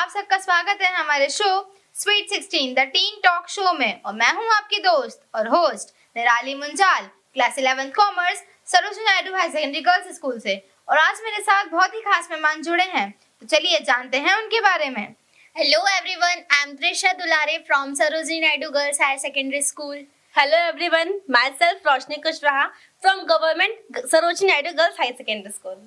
आप सबका स्वागत है हमारे show sweet 16 the tin talk show में। और मैं हूं आपकी दोस्त और होस्ट निराली Munjal, class 11th commerce, Sarojini Naidu high secondary girls school से। और आज मेरे साथ बहुत ही खास मेहमान जुड़े हैं, तो चलिए जानते हैं उनके बारे में। Hello everyone, I'm Trisha Dulare from Sarojini Naidu Girls Higher Secondary School. Hello everyone, myself Roshni Kushwaha from Government Sarojini Naidu Girls High Secondary School.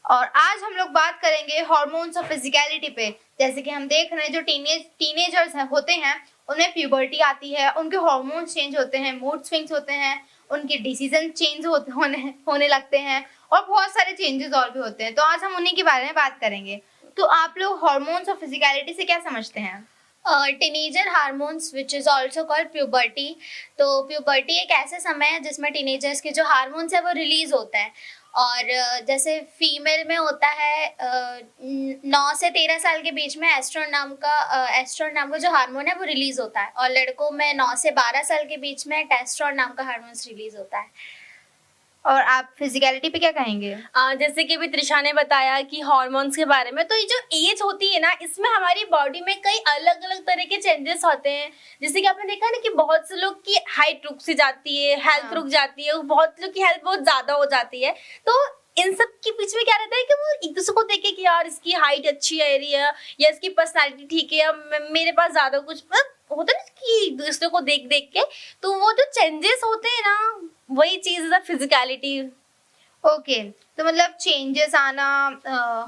और आज हम लोग बात करेंगे हार्मोन्स और फिजिकलिटी पे। जैसे कि हम देख रहे हैं जो टीनेजर्स होते हैं उनमें प्यूबर्टी आती है, उनके हार्मोन्स चेंज होते हैं, मूड स्विंग्स होते हैं, उनके डिसीजन चेंज होने लगते हैं और बहुत सारे चेंजेस और भी होते हैं। तो आज हम उन्हीं के बारे में बात करेंगे। तो आप लोग हार्मोन्स और फिजिकलिटी से क्या समझते हैं? Teenager hormones which is also called puberty. तो प्यूबर्टी एक ऐसा समय है जिसमें टीनेजर्स के जो हार्मोन्स है वो रिलीज होता है। और जैसे फीमेल में होता है 9 से 13 साल के बीच में एस्ट्रोन नाम का जो हार्मोन है वो रिलीज होता है। और लड़कों में 9 से 12 साल के बीच में टेस्टोस्टेरोन नाम का हार्मोन रिलीज होता है। और आप फिजिकलिटी पे क्या कहेंगे? जैसे कि अभी त्रिशा ने बताया कि हार्मोन्स के बारे में, तो ये जो एज होती है ना, इसमें हमारी बॉडी में कई अलग अलग तरह के चेंजेस होते हैं। जैसे कि आपने देखा ना कि बहुत से लोग की हाइट रुक सी जाती है, हेल्थ रुक जाती है, बहुत लोग की हेल्थ बहुत ज्यादा हो जाती है। तो इन सब के बीच में क्या रहता है कि वो एक दूसरे को देखे कि यार इसकी हाइट अच्छी है या इसकी पर्सनालिटी ठीक है या मेरे पास ज्यादा कुछ होता है ना कि एक दूसरे को देख देख के, तो वो जो चेंजेस होते हैं ना, वही चीज है फिजिकलिटी। ओके, तो मतलब चेंजेस आना,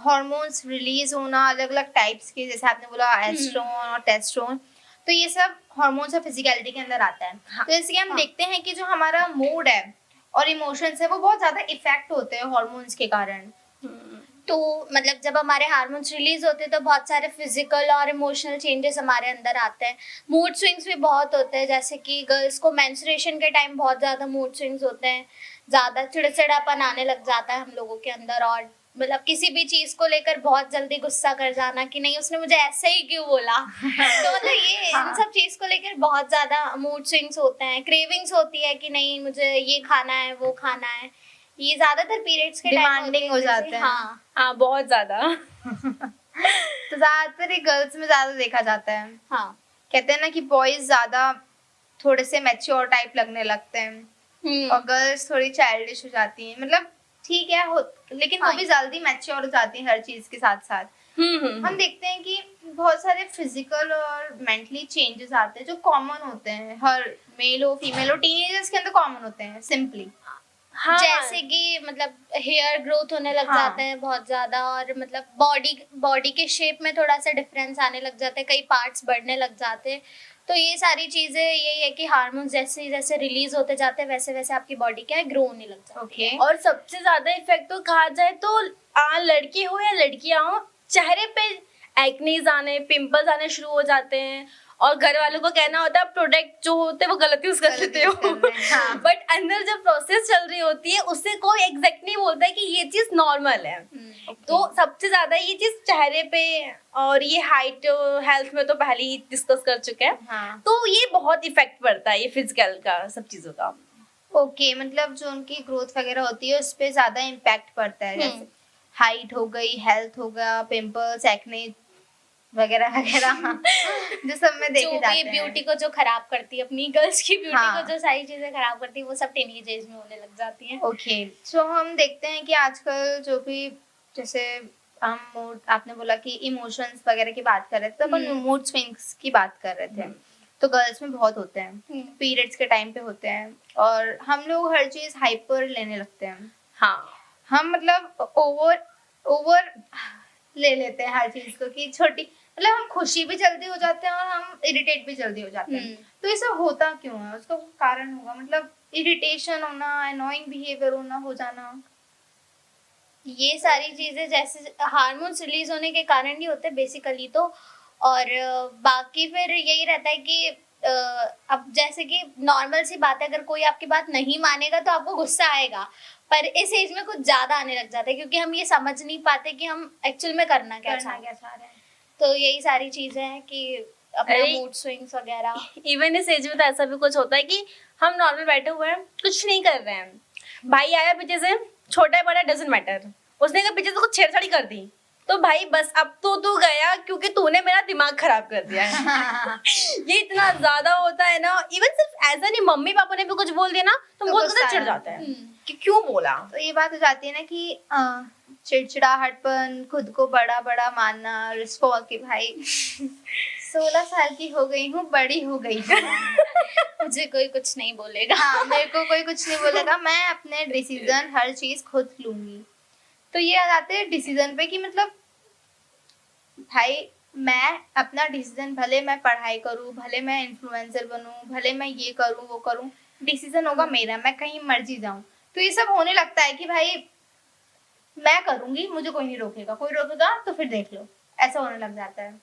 हार्मोन्स रिलीज होना अलग अलग टाइप्स के, जैसे आपने बोला एस्ट्रोन और टेस्टोस्टेरोन, तो ये सब हार्मोन्स और फिजिकलिटी के अंदर आता है। तो जैसे कि हम देखते हैं कि जो हमारा मूड है और इमोशंस है वो बहुत ज्यादा इफेक्ट होते हैं हार्मोन्स के कारण। तो मतलब जब हमारे हार्मोन्स रिलीज होते हैं तो बहुत सारे फिजिकल और इमोशनल चेंजेस हमारे अंदर आते हैं। मूड स्विंग्स भी बहुत होते हैं, जैसे कि गर्ल्स को मेंस्ट्रुएशन के टाइम बहुत ज़्यादा मूड स्विंग्स होते हैं, ज़्यादा चिड़चिड़ापन आने लग जाता है हम लोगों के अंदर। और मतलब किसी भी चीज़ को लेकर बहुत जल्दी गुस्सा कर जाना कि नहीं उसने मुझे ऐसे ही क्यों बोला। तो मतलब ये इन सब चीज़ को लेकर बहुत ज़्यादा मूड स्विंग्स होते हैं। क्रेविंग्स होती है कि नहीं मुझे ये खाना है वो खाना है। ये ज्यादातर पीरियड्स के डिमांडिंग हो जाते हैं। हाँ बहुत ज्यादा। तो ज्यादातर ये गर्ल्स में ज्यादा देखा जाता है। हाँ, कहते हैं ना कि बॉयज ज्यादा थोड़े से मैच्योर टाइप लगने लगते हैं और गर्ल्स थोड़ी चाइल्डिश हो जाती हैं। मतलब ठीक है लेकिन वो भी जल्दी मैच्योर हो जाती हैं हर चीज के साथ साथ। हम देखते हैं कि बहुत सारे फिजिकल और मेंटली चेंजेस आते हैं जो कॉमन होते हैं, हर मेल हो फीमेल हो, टीनेजर्स के अंदर कॉमन होते हैं सिंपली। हाँ। जैसे कि मतलब हेयर ग्रोथ होने लग जाते हैं बहुत ज्यादा, और मतलब बॉडी के शेप में थोड़ा सा डिफरेंस आने लग जाते हैं, कई पार्ट्स बढ़ने लग जाते हैं। तो ये सारी चीजें यही है कि हार्मोन्स जैसे जैसे रिलीज होते जाते हैं वैसे वैसे आपकी बॉडी क्या है ग्रो होने लग जाती है। और सबसे ज्यादा इफेक्ट तो कहा जाए तो लड़के हो या लड़कियां हो, चेहरे पे एक्नेस आने, पिंपल्स आने शुरू हो जाते हैं। और घर वालों को कहना होता है प्रोडक्ट जो होते हैं वो गलत यूज कर लेते हो, बट अंदर जब प्रोसेस चल रही होती है उससे कोई एग्जैक्ट नहीं बोलता है कि ये चीज नॉर्मल है। तो सबसे ज्यादा ये चीज चेहरे पे, और ये हाइट हेल्थ में तो पहले ही डिस्कस कर चुके हैं। तो ये बहुत इफेक्ट पड़ता है ये फिजिकल का, सब चीजों का। ओके, मतलब जो उनकी ग्रोथ वगैरह होती है उस पे ज्यादा इम्पैक्ट पड़ता है। जैसे हाइट हो गई, हेल्थ हो गया, पिंपल्स, एक्ने वगैरह वगैरह जो सब में देखे जाते हैं। ब्यूटी को जो खराब करती है, अपनी गर्ल्स की ब्यूटी को जो सारी चीजें खराब करती है वो सब टीनेज एज में होने लग जाती हैं। ओके, सो हम देखते हैं कि आजकल जो भी, जैसे हम मूड, आपने बोला कि इमोशंस वगैरह की बात कर रहे थे, तो अपन मूड स्विंग्स की बात कर रहे थे। तो गर्ल्स में बहुत होते हैं, पीरियड्स के टाइम पे होते हैं, और हम लोग हर चीज हाइपर लेने लगते हैं। हम मतलब ओवर ले लेते हैं हर चीज को, कि छोटी मतलब हम खुशी भी जल्दी हो जाते हैं और हम इरिटेट भी जल्दी हो जाते हैं। तो ये सब होता क्यों है? उसका कारण होगा मतलब इरिटेशन होना, अनोइंग बिहेवियर होना, हो जाना, ये सारी चीजें जैसे हार्मोन्स रिलीज होने के कारण ही होते हैं बेसिकली। तो और बाकी फिर यही रहता है कि अब जैसे कि नॉर्मल सी बात है, अगर कोई आपकी बात नहीं मानेगा तो आपको गुस्सा आएगा, पर इस एज में कुछ ज्यादा आने लग जाता है क्योंकि हम ये समझ नहीं पाते कि हम एक्चुअल में करना क्या चाह रहे हैं। तो यही सारी चीजें हैं कि अपना मूड स्विंग्स वगैरह। इवन इस एज में तो ऐसा भी कुछ होता है कि हम नॉर्मल बैठे हुए हैं, कुछ नहीं कर रहे हैं, भाई आया पीछे से, छोटा है बड़ा डजंट मैटर, उसने पीछे से कुछ छेड़छाड़ी कर दी, तो भाई बस अब तो तू गया क्योंकि तूने मेरा दिमाग खराब कर दिया है। ये इतना ज्यादा होता है ना, इवन सिर्फ ऐसा नहीं, मम्मी पापा ने भी कुछ बोल दिया ना तो तो बहुत गुस्सा ज्यादा चिढ़ है। जाता है कि क्यों बोला। तो ये बात हो जाती है ना कि चिड़चिड़ाहटपन, खुद को बड़ा बड़ा मानना, रिस्पॉन्स कि भाई 16 साल की हो गई हूँ, बड़ी हो गई हूँ। मुझे कोई कुछ नहीं बोलेगा। हाँ, मेरे को कोई कुछ नहीं बोलेगा, मैं अपने डिसीजन हर चीज खुद लूंगी। तो ये आ जाते हैं डिसीजन पे कि मतलब भाई मैं अपना डिसीजन, भले मैं पढ़ाई करूँ, भले मैं इन्फ्लुएंसर बनूं, भले मैं ये करूँ वो करूँ, डिसीजन होगा मेरा, मैं कहीं मर्जी जाऊं। तो ये सब होने लगता है कि भाई मैं करूंगी, मुझे कोई नहीं रोकेगा, कोई रोकेगा तो फिर देख लो, ऐसा होने लग जाता है।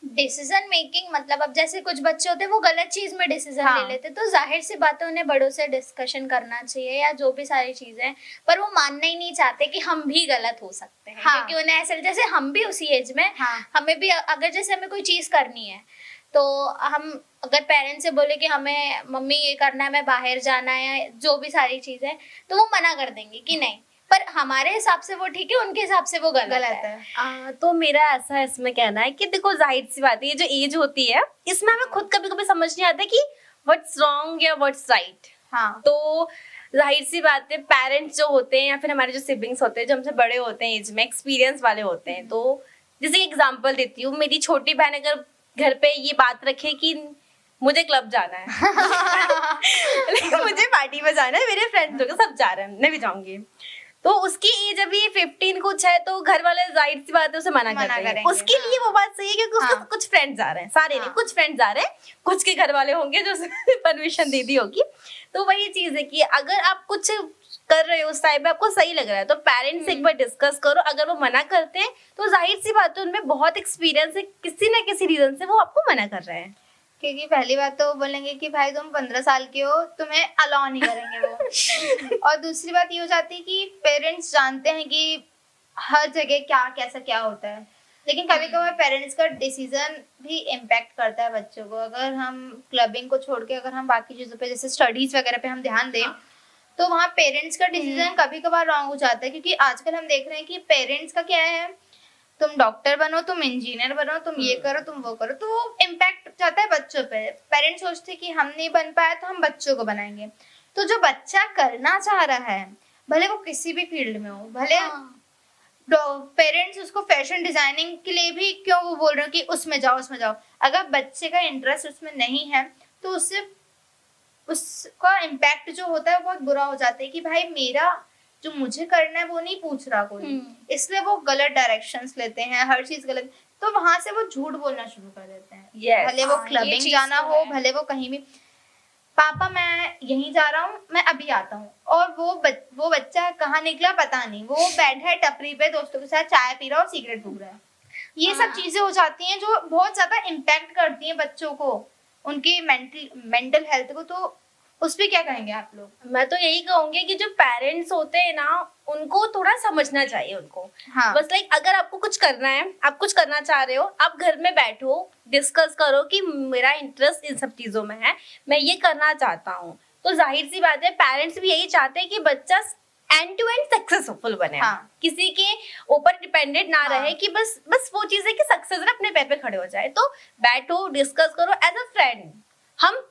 डिसीजन मेकिंग मतलब अब जैसे कुछ बच्चे होते हैं वो गलत चीज में डिसीजन हाँ। ले लेते, तो जाहिर सी बात है उन्हें बड़ों से डिस्कशन करना चाहिए या जो भी सारी चीजें, पर वो मानना ही नहीं चाहते कि हम भी गलत हो सकते हैं। हाँ। क्योंकि उन्हें ऐसे जैसे हम भी उसी एज में, हाँ। हमें भी अगर जैसे हमें कोई चीज करनी है तो हम अगर पेरेंट्स से बोले कि हमें मम्मी ये करना है, हमें बाहर जाना है या जो भी सारी चीजें, तो वो मना कर देंगे कि नहीं, पर हमारे हिसाब से वो ठीक है, उनके हिसाब से वो गलत है। तो मेरा ऐसा इसमें कहना है कि देखो जाहिर सी बात है, ये जो एज होती है इसमें हमें खुद कभी कभी समझ नहीं आता कि व्हाट्स रॉन्ग या व्हाट्स राइट। हाँ। तो जाहिर सी बात है, पेरेंट्स जो होते हैं या फिर हमारे जो सिबलिंग्स होते हैं जो हमसे बड़े होते हैं एज में, एक्सपीरियंस वाले होते हैं, तो जैसे एग्जांपल देती हूँ, मेरी छोटी बहन अगर घर पे ये बात रखे कि मुझे क्लब जाना है मुझे पार्टी में जाना है, मेरे फ्रेंड्स लोग सब जा रहे हैं, मैं भी जाऊंगी, तो उसकी एज अभी 15 कुछ है, तो घर वाले जाहिर सी बात है उसे मना कर रहे हैं। करेंगे। उसके लिए वो बात सही है क्योंकि उसके कुछ फ्रेंड्स आ रहे हैं, सारे नहीं, कुछ फ्रेंड्स आ रहे हैं, कुछ के घर वाले होंगे जो परमिशन दे दी होगी। तो वही चीज है कि अगर आप कुछ कर रहे हो उस टाइम पे आपको सही लग रहा है तो पेरेंट्स से एक बार डिस्कस करो, अगर वो मना करते हैं तो जाहिर सी बात है उनमें बहुत एक्सपीरियंस है, किसी ना किसी रीजन से वो आपको मना कर रहे हैं। क्योंकि पहली बात तो वो बोलेंगे कि भाई तुम 15 साल के हो, तुम्हें अलाउ नहीं करेंगे वो। और दूसरी बात ये हो जाती है कि पेरेंट्स जानते हैं कि हर जगह क्या कैसा क्या होता है, लेकिन कभी कभार पेरेंट्स का डिसीजन भी इम्पैक्ट करता है बच्चों को। अगर हम क्लबिंग को छोड़ के अगर हम बाकी चीजों पे जैसे स्टडीज वगैरह पे हम ध्यान दें तो वहाँ पेरेंट्स का डिसीजन कभी कभार रॉन्ग हो जाता है। क्योंकि आजकल हम देख रहे हैं कि पेरेंट्स का क्या है, तुम डॉक्टर बनो, तुम इंजीनियर बनो, तुम ये करो, तुम वो करो, तो वो इम्पैक्ट जाता है बच्चों पे। पेरेंट्स सोचते हैं कि हम नहीं बन पाया तो हम बच्चों को बनाएंगे। तो जो बच्चा करना चाह रहा है, भले वो किसी भी फील्ड में हो, भले पेरेंट्स उसको फैशन डिजाइनिंग के लिए भी क्यों वो बोल रहे हो कि उसमें जाओ उसमें जाओ, अगर बच्चे का इंटरेस्ट उसमें नहीं है तो उससे उसका इम्पैक्ट जो होता है बहुत बुरा हो जाता है कि भाई मेरा जो मुझे करना है वो नहीं पूछ रहा कोई, इसलिए वो गलत डायरेक्शंस लेते हैं, हर चीज गलत। तो वहां से वो झूठ बोलना शुरू कर देते हैं। Yes. भले वो हाँ, ये क्लबिंग चीज जाना तो हो, है। भले वो कहीं भी, पापा मैं यहीं जा रहा हूँ, मैं अभी आता हूँ, और वो बच्चा कहाँ निकला पता नहीं, वो बैठा है टपरी पे दोस्तों के साथ चाय पी रहा है और सिगरेट फूक रहा है। ये सब चीजें हो जाती हैं जो बहुत ज्यादा इम्पैक्ट करती हैं बच्चों को, उनकी मेंटल हेल्थ को। तो उस पे क्या कहेंगे आप लोग? मैं तो यही कहूंगी कि जो पेरेंट्स होते हैं ना उनको थोड़ा समझना चाहिए उनको। हाँ। बस लाइक अगर आपको कुछ करना है, आप कुछ करना चाह रहे हो, आप घर में बैठो, डिस्कस करो कि मेरा इंटरेस्ट इन सब चीजों में है, मैं ये करना चाहता हूँ। तो जाहिर सी बात है पेरेंट्स भी यही चाहते हैं कि बच्चा एंड टू एंड सक्सेसफुल बने। हाँ। किसी के ऊपर डिपेंडेंट ना हाँ। रहे कि बस वो चीज है कि सक्सेस है अपने पैर पे खड़े हो जाए। तो बैठो, डिस्कस करो एज अ फ्रेंड। हम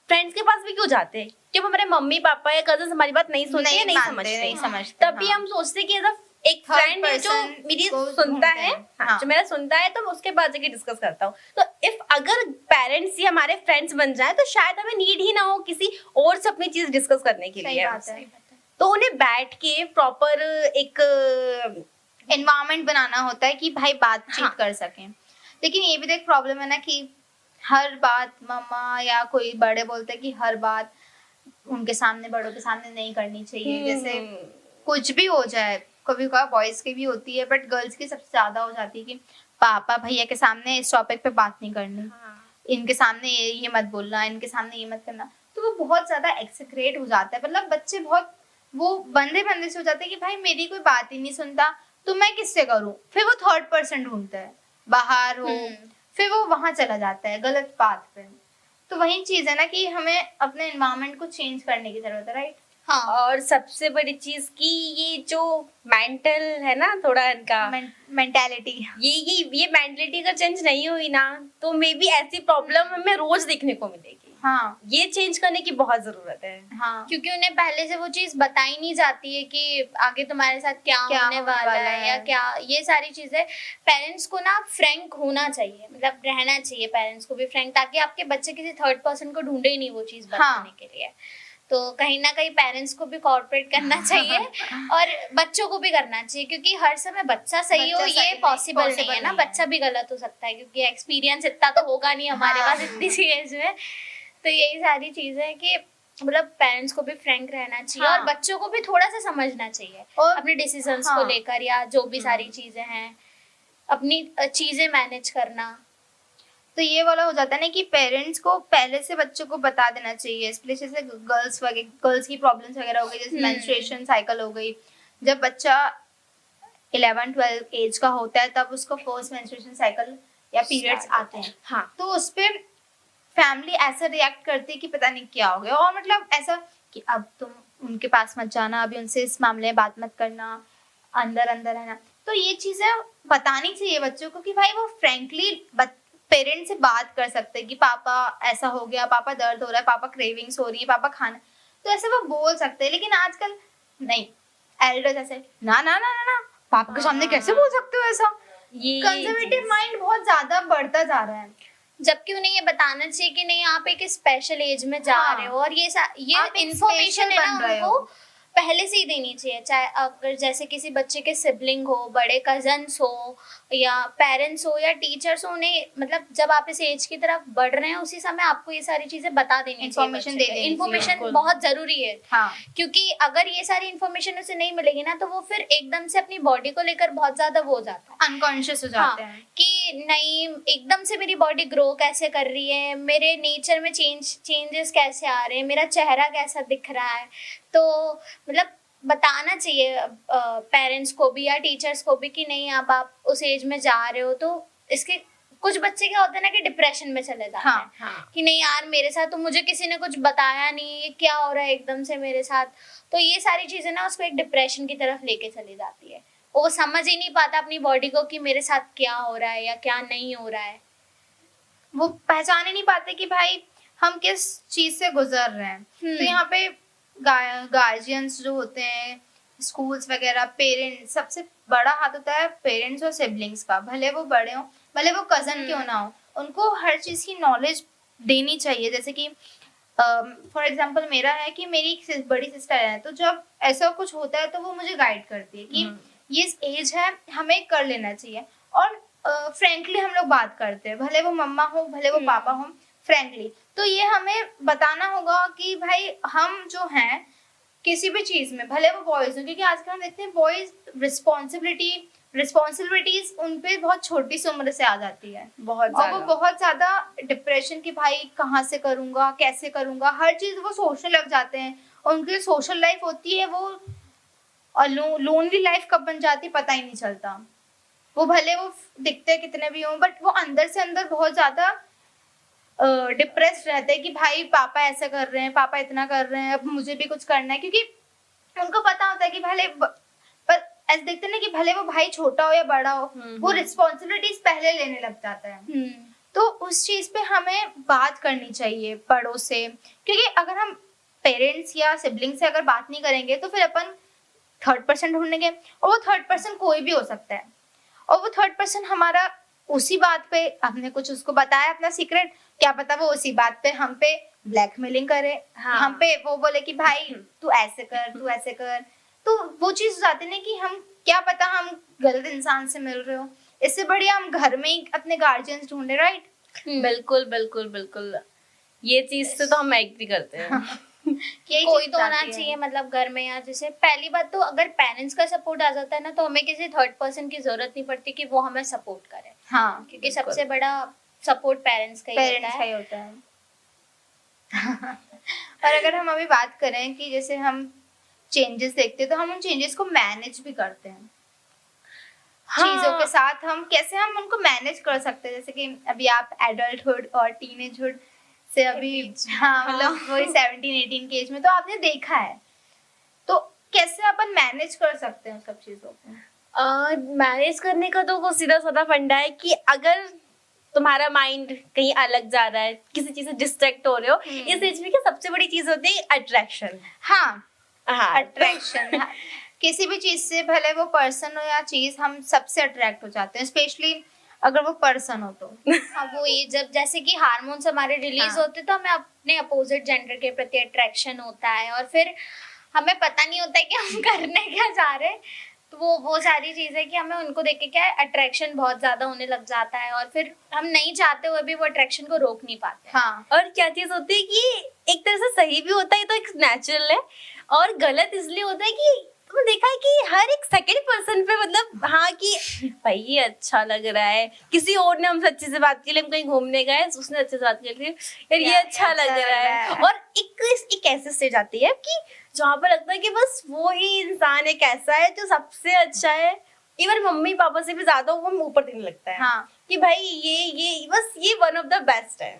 फ्रेंड्स के पास भी क्यों जाते हैं? जब हमारे मम्मी पापा या कजन हमारी बात नहीं सुनते हैं, नहीं समझते, तभी हम सोचते हैं कि एज अ एक Third फ्रेंड है जो person मेरी को सुनता ढूंढते है, हैं। हाँ, हाँ। जो मेरा सुनता है, तो मैं उसके बाद जाके डिस्कस करता हूँ। तो इफ अगर पेरेंट्स ही हमारे फ्रेंड्स बन जाए तो शायद हमें नीड ही ना हो किसी और से अपनी चीज डिस्कस करने के सही लिए। बात है। तो उन्हें बैठ के प्रॉपर एक एनवायरनमेंट बनाना होता है कि भाई बातचीत हाँ। कर सकें। लेकिन ये भी तो एक प्रॉब्लम है ना कि हर बात मम्मा या कोई बड़े बोलते हैं कि हर बात उनके सामने, बड़ों के सामने नहीं करनी चाहिए। जैसे कुछ भी हो जाए, कभी कभार बॉयज की भी होती है बट गर्ल्स की सबसे ज्यादा हो जाती है कि पापा भैया के सामने इस टॉपिक पे बात नहीं करनी, इनके सामने ये मत बोलना, इनके सामने ये मत करना। तो वो बहुत ज्यादा एक्सेक्रेट हो जाता है। मतलब बच्चे बहुत वो बंदे बंदे से हो जाते हैं कि भाई मेरी कोई बात ही नहीं सुनता तो मैं किससे करूं। फिर वो थर्ड पर्सन ढूंढता है, बाहर हो, फिर वो वहां चला जाता है गलत पाथ पे। तो वही चीज है ना कि हमें अपने एनवायरनमेंट को चेंज करने की जरूरत है, राइट? हाँ और सबसे बड़ी चीज कि ये जो मेंटल है ना थोड़ा इनका मेंटालिटी। ये मेंटलिटी अगर चेंज नहीं हुई ना तो मे बी ऐसी प्रॉब्लम हमें रोज देखने को मिलेगी। हाँ ये चेंज करने की बहुत जरूरत है। हाँ क्योंकि उन्हें पहले से वो चीज बताई नहीं जाती है कि आगे तुम्हारे साथ क्या होने वाला है या क्या, ये सारी चीजें पेरेंट्स को ना फ्रैंक होना चाहिए, मतलब रहना चाहिए पेरेंट्स को भी फ्रैंक, ताकि आपके बच्चे किसी थर्ड पर्सन को ढूंढे ही नहीं वो चीज बताने के लिए। तो कहीं ना कहीं पेरेंट्स को भी कॉर्पोरेट करना चाहिए और बच्चों को भी करना चाहिए, क्योंकि हर समय बच्चा सही हो ये पॉसिबल नहीं है ना, बच्चा भी गलत हो सकता है, क्योंकि एक्सपीरियंस इतना तो होगा नहीं हमारे पास इतनी सी एज में। तो यही सारी चीजें हैं कि मतलब पेरेंट्स को भी फ्रैंक रहना चाहिए और बच्चों को भी थोड़ा सा समझना चाहिए और अपने डिसीजंस को लेकर, या जो भी सारी चीजें हैं अपनी चीजें मैनेज करना। तो ये वाला हो जाता है ना कि पेरेंट्स को पहले से बच्चों को बता देना चाहिए, स्पेशली जैसे गर्ल्स की प्रॉब्लम्स वगैरह हो गई, जैसे मेंस्ट्रुएशन साइकिल हो गई। जब बच्चा 11-12 एज का होता है तब उसको फर्स्ट मेंस्ट्रुएशन साइकिल या पीरियड्स आते हैं। हाँ तो उस पे फैमिली ऐसा रिएक्ट करती है कि पता नहीं क्या हो गया, और मतलब ऐसा कि अब तुम उनके पास मत जाना, अभी उनसे इस मामले में बात मत करना, अंदर अंदर रहना। तो ये चीजें बतानी चाहिए बच्चों को कि भाई वो फ्रैंकली पेरेंट्स से बात कर सकते हैं कि पापा ऐसा हो गया, पापा दर्द हो रहा है, पापा क्रेविंग्स हो रही है, पापा खाना, तो ऐसे वो बोल सकते हैं। लेकिन आजकल नहीं, एल्डर्स ऐसे ना ना ना ना ना, पापा के सामने कैसे बोल सकते हो ऐसा। ये कंजर्वेटिव माइंड बहुत ज्यादा बढ़ता जा रहा है, जबकि उन्हें ये बताना चाहिए कि नहीं आप एक स्पेशल एज में जा रहे हो, और ये आप एक इंफॉर्मेशन special है ना बन रहे उनको हो। पहले से ही देनी चाहिए। चाहे अगर जैसे किसी बच्चे के सिबलिंग हो, बड़े कजन्स हो, या पेरेंट्स हो, या टीचर्स हो, उन्हें मतलब जब आप इस एज की तरफ बढ़ रहे हैं उसी समय आपको ये सारी चीजें बता देनी चाहिए। Information दे देनी चाहिए, इन्फॉर्मेशन बिल्कुल। बहुत जरूरी है, हाँ क्योंकि अगर ये सारी इन्फॉर्मेशन उसे नहीं मिलेगी ना तो वो फिर एकदम से अपनी बॉडी को लेकर बहुत ज्यादा वो हो जाता है अनकॉन्शियस हो जाते हैं। कि नहीं एकदम से मेरी बॉडी ग्रो कैसे कर रही है, मेरे नेचर में चेंजेस कैसे आ रहे हैं, मेरा चेहरा कैसा दिख रहा है। तो मतलब बताना चाहिए पेरेंट्स को भी या टीचर्स को भी कि नहीं अब आप उस एज में जा रहे हो। तो इसके कुछ बच्चे क्या होते हैं ना कि डिप्रेशन में चले जाते हैं हाँ कि नहीं यार मेरे साथ तो मुझे किसी ने कुछ बताया नहीं, ये क्या हो रहा है एकदम से मेरे साथ। तो ये सारी चीजें ना उसको एक डिप्रेशन की तरफ लेके चली जाती है, वो समझ ही नहीं पाता अपनी बॉडी को कि मेरे साथ क्या हो रहा है या क्या नहीं हो रहा है। वो पहचान ही नहीं पाते कि भाई हम किस चीज से गुजर रहे हैं। तो यहाँ पे गार्जियंस जो होते हैं, स्कूल्स वगैरह, पेरेंट्स, सबसे बड़ा हाथ होता है पेरेंट्स और सिबलिंग्स का। भले वो बड़े हो, भले वो कजन क्यों ना हो, उनको हर चीज की नॉलेज देनी चाहिए। जैसे कि फॉर एग्जाम्पल मेरा है कि मेरी एक बड़ी सिस्टर है, तो जब ऐसा कुछ होता है तो वो मुझे गाइड करती है कि ये एज है, हमें कर लेना चाहिए। और फ्रेंकली हम लोग बात करते हैं, भले वो मम्मा हो भले वो पापा हो, फ्रेंकली। तो ये हमें बताना होगा कि भाई हम जो हैं किसी भी चीज में, भले वो बॉयज हो, क्योंकि आजकल हम देखते हैं बॉयज रिस्पॉन्सिबिलिटीज उन पे बहुत छोटी सी उम्र से आ जाती है, बहुत और वो बहुत ज्यादा डिप्रेशन की भाई कहाँ से करूंगा, कैसे करूंगा, हर चीज वो सोचने लग जाते हैं। उनकी सोशल लाइफ होती है वो, और लोनली लाइफ कब बन जाती है पता ही नहीं चलता। वो भले वो दिखते कितने भी हों, बट वो अंदर से अंदर बहुत ज्यादा डिप्रेस्ड रहते हैं कि भाई पापा ऐसा कर रहे हैं, पापा इतना कर रहे हैं, अब मुझे भी कुछ करना है। क्योंकि उनको पता होता है कि भले पर ऐसे देखते ना कि भले वो भाई छोटा हो या बड़ा हो, वो रिस्पॉन्सिबिलिटीज पहले लेने लग जाता है। तो उस चीज पे हमें बात करनी चाहिए बड़ों से, क्योंकि अगर हम पेरेंट्स या सिबलिंग से अगर बात नहीं करेंगे तो फिर अपन थर्ड पर्सन ढूंढेंगे, और वो थर्ड पर्सन कोई भी हो सकता है। और वो थर्ड पर्सन हमारा उसी बात पे, हमने कुछ उसको बताया अपना सीक्रेट, क्या पता वो उसी बात पे हम पे ब्लैकमेलिंग करे, हम पे वो बोले कि भाई तू ऐसे कर, तू ऐसे कर। तो वो चीज जाती है कि हम क्या पता हम गलत इंसान से मिल रहे हो, इससे बढ़िया हम घर में ही अपने गार्जियंस ढूंढे, राइट। बिल्कुल बिल्कुल बिल्कुल, ये चीज से तो हम एग्री करते हैं। कोई तो होना चाहिए मतलब घर में। या जैसे पहली बात तो अगर पेरेंट्स का सपोर्ट आ जाता है ना तो हमें किसी थर्ड पर्सन की जरूरत नहीं पड़ती कि वो हमें सपोर्ट करे। हाँ, क्योंकि सबसे बड़ा सपोर्ट पेरेंट्स का ही होता है। और अगर हम अभी बात करें कि जैसे हम चेंजेस देखते हैं तो हम उन चेंजेस को मैनेज भी करते हैं। चीजों के साथ हम कैसे हम उनको मैनेज कर सकते हैं। जैसे कि अभी आप एडल्टहुड और टीनेजहुड से अभी मतलब वही 17-18 के एज में तो आपने देखा है तो कैसे अपन मैनेज कर सकते हैं उन सब चीजों को? मैनेज करने का तो वो सीधा साधा फंडा है कि अगर तुम्हारा माइंड कहीं अलग जा रहा है, किसी चीज से डिस्ट्रैक्ट हो रहे हो, इस एज में की सबसे बड़ी चीज होती है अट्रैक्शन। हाँ, हाँ, अट्रैक्शन। किसी भी चीज से, भले वो पर्सन हो या चीज, हम सबसे अट्रैक्ट हो जाते हैं, स्पेशली अगर वो पर्सन हो तो। हाँ, वो ये जब जैसे कि हार्मोन्स हमारे रिलीज हाँ। होते हैं, तो हमें अपने अपोजिट जेंडर के प्रति अट्रैक्शन होता है, और फिर हमें पता नहीं होता है कि हम करने क्या चाह रहे हैं। तो वो सारी चीजें कि हमें उनको देख के क्या है, अट्रैक्शन बहुत ज्यादा होने लग जाता है, और फिर हम नहीं चाहते हुए भी वो अट्रैक्शन को रोक नहीं पाते। हाँ, और क्या चीज होती है कि एक तरह से सही भी होता है, तो एक नेचुरल है, और गलत इसलिए होता है कि तुमने देखा है कि हर एक सेकंड पर्सन पे मतलब हाँ कि भाई ये अच्छा लग रहा है, किसी और ने हमसे अच्छे से बात की, हम कहीं घूमने गए, उसने अच्छे से बात की थी, यार ये अच्छा लग रहा है। और एक ऐसे स्टेज आती है कि जहाँ पर लगता है कि बस वो ही इंसान एक ऐसा है जो सबसे अच्छा है, इवन मम्मी पापा से भी ज्यादा वो ऊपर दिखने लगता है। हाँ, कि भाई ये बस ये वन ऑफ द बेस्ट है।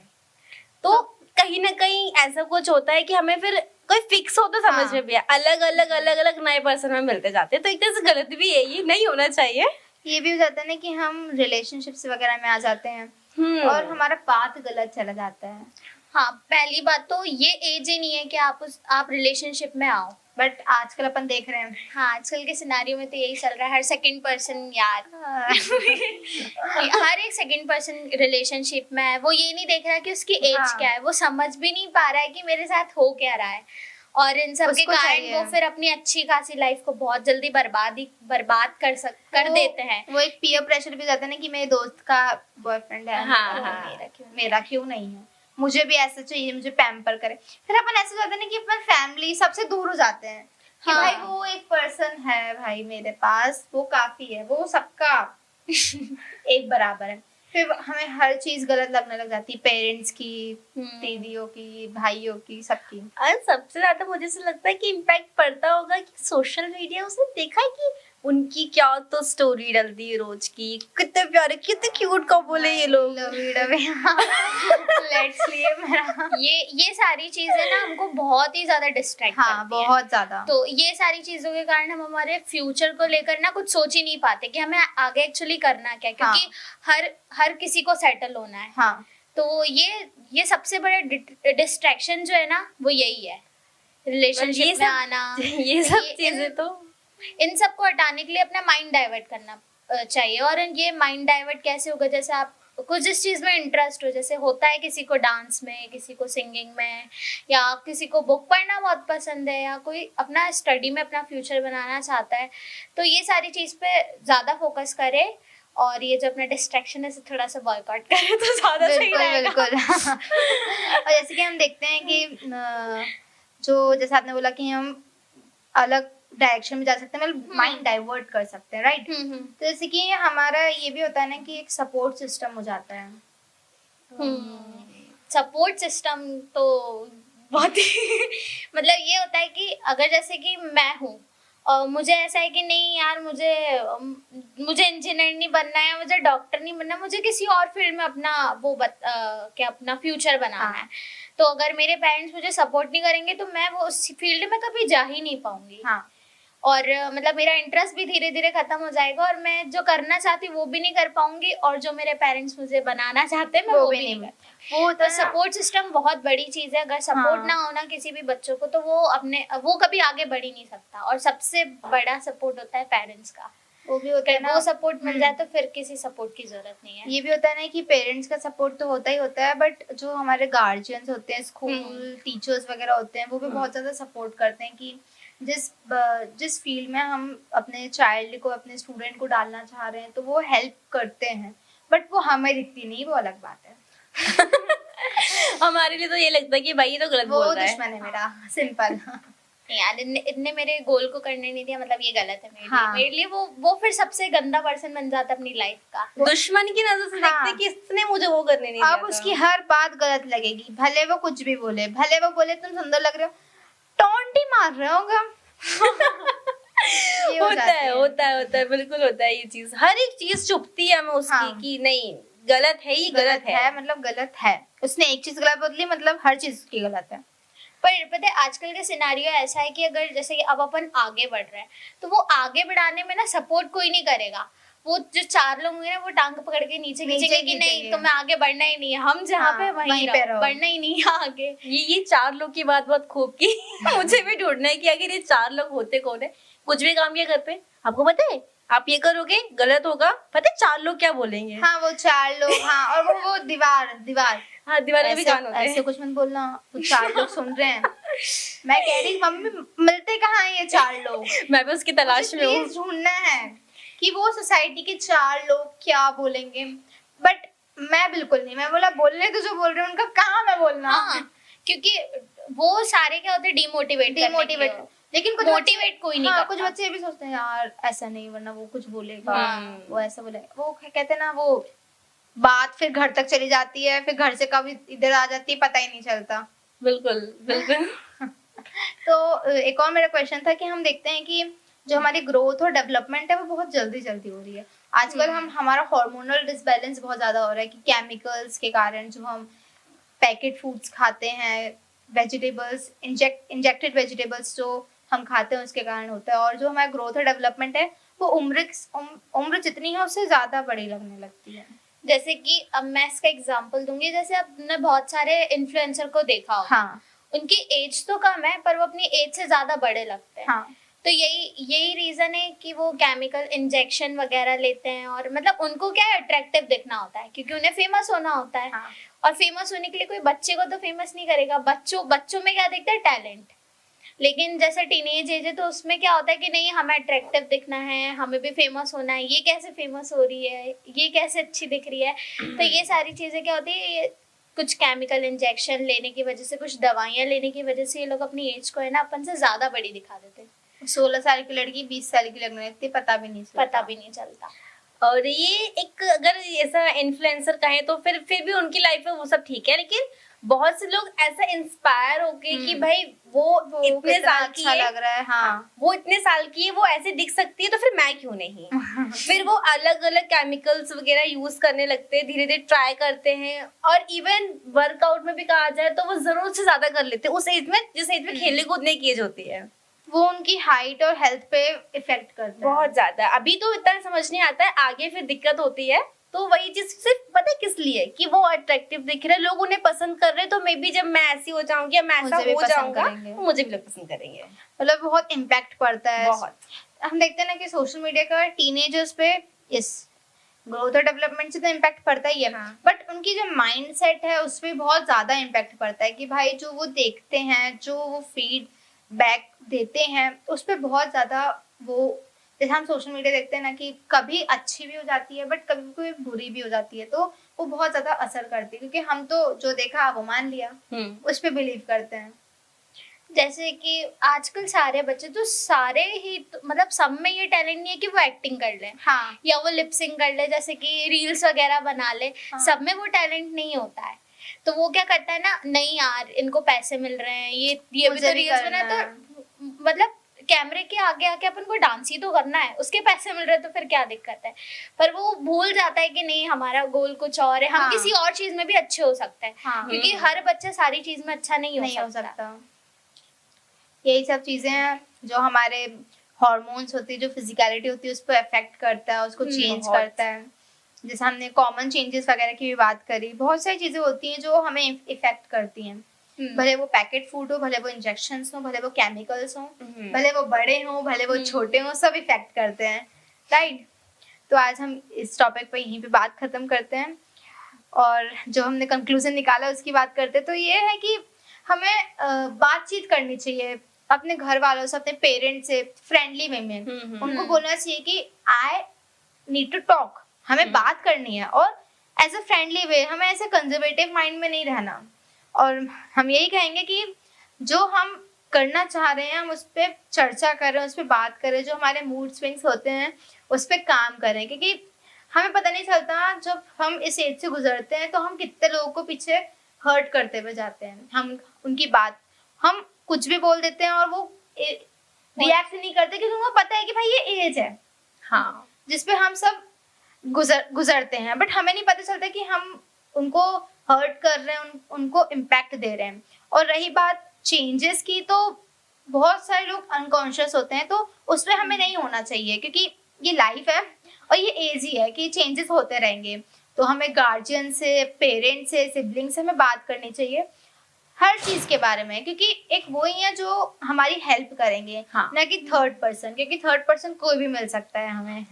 तो कहीं ना कहीं ऐसा कुछ होता है कि हमें फिर कोई फिक्स हो तो समझ में भी है, अलग अलग नए पर्सन में मिलते जाते हैं, तो एक तरह से गलत भी है, ये नहीं होना चाहिए। ये भी हो जाता है ना कि हम रिलेशनशिप्स वगैरह में आ जाते हैं और हमारा पाथ गलत चला जाता है। हाँ, पहली बात तो ये एज ही नहीं है कि आप रिलेशनशिप में आओ। बट आजकल अपन देख रहे हैं, हाँ, आजकल के सिनारियो में तो यही चल रहा है, हर सेकंड पर्सन यार हर एक सेकंड पर्सन रिलेशनशिप में है। वो ये नहीं देख रहा कि उसकी एज हाँ। क्या है, वो समझ भी नहीं पा रहा है कि मेरे साथ हो क्या रहा है, और इन सब के उसको कारण चाहिए। वो फिर अपनी अच्छी खासी लाइफ को बहुत जल्दी बर्बाद कर देते हैं। वो एक पीयर प्रेशर भी जाता है ना कि मेरे दोस्त का बॉयफ्रेंड है, हाँ, तो हाँ। मेरा क्यों नहीं है, मुझे भी ऐसा चाहिए, मुझे पैम्पर करे। फिर अपन ऐसे जाते हैं ना कि अपन फैमिली सबसे दूर हो जाते हैं कि हाँ। भाई वो एक पर्सन है भाई मेरे पास, वो काफी है, वो सबका एक बराबर है। फिर हमें हर चीज गलत लगने लग जाती है, पेरेंट्स की, दीदियों की, भाइयों की, सबकी। और सबसे ज्यादा मुझे ऐसा लगता है कि इम्पैक्ट पड़ता होगा कि सोशल मीडिया, उसने देखा है कि उनकी क्या तो स्टोरी डलती है रोज की, कितने प्यारे कितने क्यूट कपल है ये लोग। लेट्स लिए मेरा। ये सारी चीजें ना हमको बहुत ही ज्यादा डिस्ट्रैक्ट हाँ, करती हैं। बहुत ज्यादा। तो ये सारी चीजों के कारण हम हमारे फ्यूचर को लेकर ना कुछ सोच ही नहीं पाते कि हमें आगे एक्चुअली करना क्या है, क्योंकि हर किसी को सेटल होना है। हाँ, तो ये सबसे बड़ा डिस्ट्रैक्शन जो है ना, वो यही है, रिलेशनशिप में आना। ये सब चीजें तो इन सबको हटाने के लिए अपना माइंड डाइवर्ट करना चाहिए। और ये माइंड डाइवर्ट कैसे होगा, जैसे आप कुछ जिस चीज में इंटरेस्ट हो, जैसे होता है किसी को डांस में, किसी को सिंगिंग में, या किसी को बुक पढ़ना बहुत पसंद है, या कोई अपना स्टडी में अपना फ्यूचर बनाना चाहता है, तो ये सारी चीज पे ज्यादा फोकस करे, और ये जो अपना डिस्ट्रैक्शन है इसे थोड़ा सा बॉयकॉट करे तो ज्यादा सही बिल्कुल रहेगा। बिल्कुल। और जैसे कि हम देखते हैं कि जो जैसे आपने बोला कि हम अलग डायरेक्शन में जा सकते हैं, मतलब माइंड डाइवर्ट कर सकते हैं, राइट। तो जैसे कि हमारा ये भी होता है ना कि एक सपोर्ट सिस्टम हो जाता है। सपोर्ट सिस्टम तो बहुत ही मतलब ये होता है कि अगर जैसे कि मैं हूँ और मुझे ऐसा है कि नहीं यार, मुझे इंजीनियर नहीं बनना है, मुझे डॉक्टर नहीं बनना, मुझे किसी और फील्ड में अपना क्या अपना फ्यूचर बनाना है, तो अगर मेरे पेरेंट्स मुझे सपोर्ट नहीं करेंगे तो मैं वो उस फील्ड में कभी जा ही नहीं पाऊंगी। हाँ, और मतलब मेरा इंटरेस्ट भी धीरे धीरे खत्म हो जाएगा, और मैं जो करना चाहती हूँ वो भी नहीं कर पाऊंगी, और जो मेरे पेरेंट्स मुझे बनाना चाहते हैं मैं वो भी नहीं कर। वो तो सपोर्ट सिस्टम बहुत बड़ी चीज है। अगर सपोर्ट ना होना किसी भी बच्चों को, तो वो कभी आगे बढ़ ही नहीं सकता, और सबसे बड़ा सपोर्ट होता है पेरेंट्स का। वो भी होता है अगर ना, वो सपोर्ट मिल जाए तो फिर किसी सपोर्ट की जरूरत नहीं है। ये भी होता है ना कि पेरेंट्स का सपोर्ट तो होता ही होता है, बट जो हमारे गार्जियंस होते हैं, स्कूल टीचर्स वगैरह होते हैं, वो भी बहुत ज्यादा सपोर्ट करते हैं कि जिस फील्ड में हम अपने चाइल्ड को, अपने स्टूडेंट को डालना चाह रहे हैं, तो वो हेल्प करते हैं, बट वो हमें दिखती नहीं, वो अलग बात है। हमारे लिए तो ये लगता है कि भाई ये तो गलत वो बोल रहा है। दुश्मन है मेरा, सिंपल। नहीं यार, इनने मेरे गोल को करने नहीं दिया, मतलब ये गलत है मेरे लिए। हाँ। मेरे लिए वो फिर सबसे गंदा पर्सन बन जाता है अपनी लाइफ का। दुश्मन की नजर से देखते हैं कि इसने मुझे वो करने नहीं दिया अब था। उसकी हर बात गलत लगेगी, भले वो कुछ भी बोले, भले वो बोले तुम सुंदर लग रहे हो, टॉन्ट ही मार रहे होगा। ये हो जाती है। होता है, बिल्कुल होता है ये चीज। हर एक चीज चुभती है हमें उसकी हाँ। कि नहीं गलत है, ये गलत है। मतलब गलत है, उसने एक चीज गलत बोली, मतलब हर चीज की गलत है। पर पता है आजकल का सिनेरियो ऐसा है कि अगर जैसे कि अब अपन आगे बढ़ रहे हैं तो वो आगे बढ़ाने में ना सपोर्ट कोई नहीं करेगा। वो जो 4 लोग होंगे ना वो टांग पकड़ के नीचे खींचेंगे कि नहीं तुम्हें आगे बढ़ना ही नहीं है, हम जहाँ पे वहीं पे रहो, बढ़ना ही नहीं है आगे। ये 4 लोग की बात बहुत खूब की मुझे भी ढूंढना है कि आखिर ये 4 लोग होते कौन है। कुछ भी काम किया घर पे आपको पता है आप ये करोगे गलत होगा, पता है 4 लोग क्या बोलेंगे। हाँ वो 4 लोग, हाँ और वो दीवार हाँ दीवार में भी कान होते ऐसे हैं। कुछ मत बोलना, वो 4 लोग सुन रहे हैं। मैं कह रही मम्मी मिलते कहाँ हैं ये 4 लोग, मैं भी उसकी तलाश में हूँ। प्लीज ढूंढना है कि वो सोसाइटी के 4 लोग क्या बोलेंगे। बट मैं बिल्कुल नहीं, मैं बोला बोल रहे तो जो बोल रहे हैं उनका कहाँ मैं बोलना। हाँ क्योंकि वो सारे क्या होते हैं डिमोटिवेट, लेकिन कुछ मोटिवेट कोई नहीं हाँ, करता। कुछ बच्चे ये भी सोचते हैं यार ऐसा नहीं वरना वो कुछ बोलेगा, हाँ। वो ऐसा बोलेगा, वो कहते हैं ना वो बात फिर घर तक चली जाती है, फिर घर से कभी इधर आ जाती है पता ही नहीं चलता। बिल्कुल बिल्कुल। तो एक और मेरा क्वेश्चन था कि हम देखते हैं कि जो हमारी ग्रोथ और डेवलपमेंट है वो बहुत जल्दी जल्दी हो रही है आजकल। हमारा हार्मोनल डिसबैलेंस बहुत ज्यादा हो रहा है कि केमिकल्स के कारण जो हम पैकेट फूड्स खाते हैं, वेजिटेबल्स इंजेक्टेड वेजिटेबल्स जो हम खाते हैं उसके कारण होता है। और जो हमारा ग्रोथ और डेवलपमेंट है वो उम्र जितनी है उससे ज्यादा बड़ी लगने लगती है। जैसे कि अब मैं इसका एग्जांपल दूंगी, जैसे आपने बहुत सारे इन्फ्लुएंसर को देखा होगा, हाँ उनकी एज तो कम है पर वो अपनी एज से ज्यादा बड़े लगते हैं। हाँ तो यही रीजन है कि वो केमिकल इंजेक्शन वगैरह लेते हैं और मतलब उनको क्या है अट्रैक्टिव दिखना होता है क्योंकि उन्हें फेमस होना होता है। हाँ और फेमस होने के लिए कोई बच्चे को तो फेमस नहीं करेगा, बच्चों में क्या देखता है टैलेंट। लेकिन जैसे टीनेज एज है तो उसमें क्या होता है कि नहीं हमें अट्रैक्टिव दिखना है, हमें भी फेमस होना है, ये कैसे फेमस हो रही है, ये कैसे अच्छी दिख रही है। तो ये सारी चीजें क्या होती है, ये कुछ केमिकल इंजेक्शन लेने की वजह से, कुछ दवाइयाँ लेने की वजह से ये लोग अपनी एज को है ना अपन से ज्यादा बड़ी दिखा देते हैं। 16 साल की लड़की 20 साल की लगने लगती है, पता भी नहीं चलता। और ये एक अगर ऐसा इन्फ्लुएंसर कहें तो फिर भी उनकी लाइफ में वो सब ठीक है, लेकिन बहुत से लोग ऐसा इंस्पायर होके कि भाई वो इतने साल की अच्छा है, लग रहा है। हाँ वो इतने साल की है, वो ऐसे दिख सकती है तो फिर मैं क्यों नहीं। फिर वो अलग अलग केमिकल्स वगैरह यूज करने लगते हैं, धीरे धीरे ट्राई करते हैं। और इवन वर्कआउट में भी कहा जाए तो वो जरूरत से ज्यादा कर लेते हैं उस एज में जिस एज में खेलने कूदने की एज होती है। वो उनकी हाइट और हेल्थ पे इफेक्ट करता है बहुत ज्यादा। अभी तो इतना समझ नहीं आता है, आगे फिर दिक्कत होती है। तो वही चीज सिर्फ पता है किस लिए कि वो अट्रैक्टिव दिख रहे हैं, लोग उन्हें पसंद कर रहे हैं, तो मे बी जब मैं ऐसी हो जाऊंगी या मैं ऐसा मुझे भी हो पसंद जाऊंगा करेंगे। तो मुझे भी लोग पसंद करेंगे। मतलब बहुत इम्पैक्ट पड़ता है बहुत। हम देखते हैं ना कि सोशल मीडिया का टीनेजर्स पे इस ग्रोथ और डेवलपमेंट से तो इम्पैक्ट पड़ता ही है, बट उनकी जो माइंड सेट है उस पर बहुत ज्यादा इम्पैक्ट पड़ता है कि भाई जो वो देखते हैं, जो वो फीडबैक देते हैं उस पर बहुत ज्यादा वो, जैसे हम सोशल मीडिया देखते हैं ना कि कभी अच्छी भी हो जाती है बट कभी कोई बुरी भी हो जाती है, तो वो बहुत ज्यादा असर करती है क्योंकि हम तो जो देखा वो मान लिया, उस पर बिलीव करते हैं। जैसे कि आजकल सारे बच्चे तो सारे ही मतलब सब में ये टैलेंट नहीं है कि वो एक्टिंग कर ले, हाँ या वो लिपसिंग कर ले, जैसे कि रील्स वगैरह बना ले। हाँ। सब में वो टैलेंट नहीं होता है। तो वो क्या करता है ना, नहीं यार इनको पैसे मिल रहे हैं, ये भी मुझे तो भी रील्स करना बना, तो मतलब कैमरे के आगे आके अपन को डांस ही तो करना है, उसके पैसे मिल रहे हैं तो फिर क्या दिक्कत है। पर वो भूल जाता है कि नहीं हमारा गोल कुछ और है, हम हाँ। किसी और चीज में भी अच्छे हो सकते हैं। हाँ। क्योंकि हर बच्चा सारी चीज में अच्छा नहीं हो सकता। यही सब चीजें हैं जो हमारे हॉर्मोन्स होती है, जो फिजिकलिटी होती है उस पर इफेक्ट करता है, उसको चेंज बहुत। करता है। जैसे हमने कॉमन चेंजेस वगैरह की भी बात करी, बहुत सारी चीजें होती हैं जो हमें इफेक्ट करती हैं, भले वो पैकेट फूड हो, भले वो इंजेक्शंस हो, भले वो केमिकल्स हो, भले वो बड़े हो, भले वो छोटे हो, सब इफेक्ट करते हैं, राइट। तो आज हम इस टॉपिक पे यहीं पे बात खत्म करते हैं और जो हमने कंक्लूजन निकाला उसकी बात करते हैं। तो ये है कि हमें बातचीत करनी चाहिए अपने घर वालों से, अपने पेरेंट्स से फ्रेंडली वे में। उनको बोलना चाहिए कि आई नीड टू टॉक, हमें बात करनी है, और एज अ फ्रेंडली वे, हमें ऐसे कंजर्वेटिव माइंड में नहीं रहना। और हम यही कहेंगे कि जो हम करना चाह रहे हैं हम उस पर चर्चा करें, उस पर बात करें, जो हमारे मूड स्विंग्स होते हैं उस पर काम करें, क्योंकि हमें पता नहीं चलता जब हम इस एज से गुजरते हैं तो हम कितने लोगों को पीछे हर्ट करते हुए जाते हैं। हम उनकी बात, हम कुछ भी बोल देते हैं और वो रिएक्ट नहीं करते क्योंकि उनको पता है कि भाई ये एज है, हाँ, जिसपे हम सब गुजरते हैं, बट हमें नहीं पता चलता कि हम उनको हर्ट कर रहे हैं, उनको इम्पैक्ट दे रहे हैं। और रही बात चेंजेस की तो बहुत सारे लोग अनकॉन्शियस होते हैं, तो उस पर हमें नहीं होना चाहिए, क्योंकि ये लाइफ है और ये एज ही है कि चेंजेस होते रहेंगे। तो हमें गार्जियन से, पेरेंट्स से, सिबलिंग से हमें बात करनी चाहिए हर चीज के बारे में, क्योंकि एक वो ही है जो हमारी हेल्प करेंगे, हाँ। ना कि थर्ड पर्सन, क्योंकि थर्ड पर्सन कोई भी मिल सकता है हमें।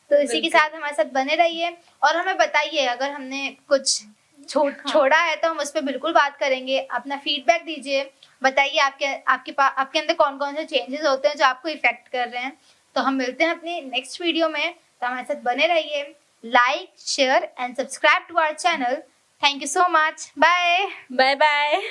तो इसी के साथ हमारे साथ बने रहिए और हमें बताइए अगर हमने कुछ छोड़ा है तो हम उस पर बिल्कुल बात करेंगे। अपना फीडबैक दीजिए, बताइए आपके अंदर कौन कौन से चेंजेस होते हैं जो आपको इफेक्ट कर रहे हैं। तो हम मिलते हैं अपनी नेक्स्ट वीडियो में, तो हमारे साथ बने रहिए। Like, share and subscribe to our channel. Thank you so much. Bye bye bye.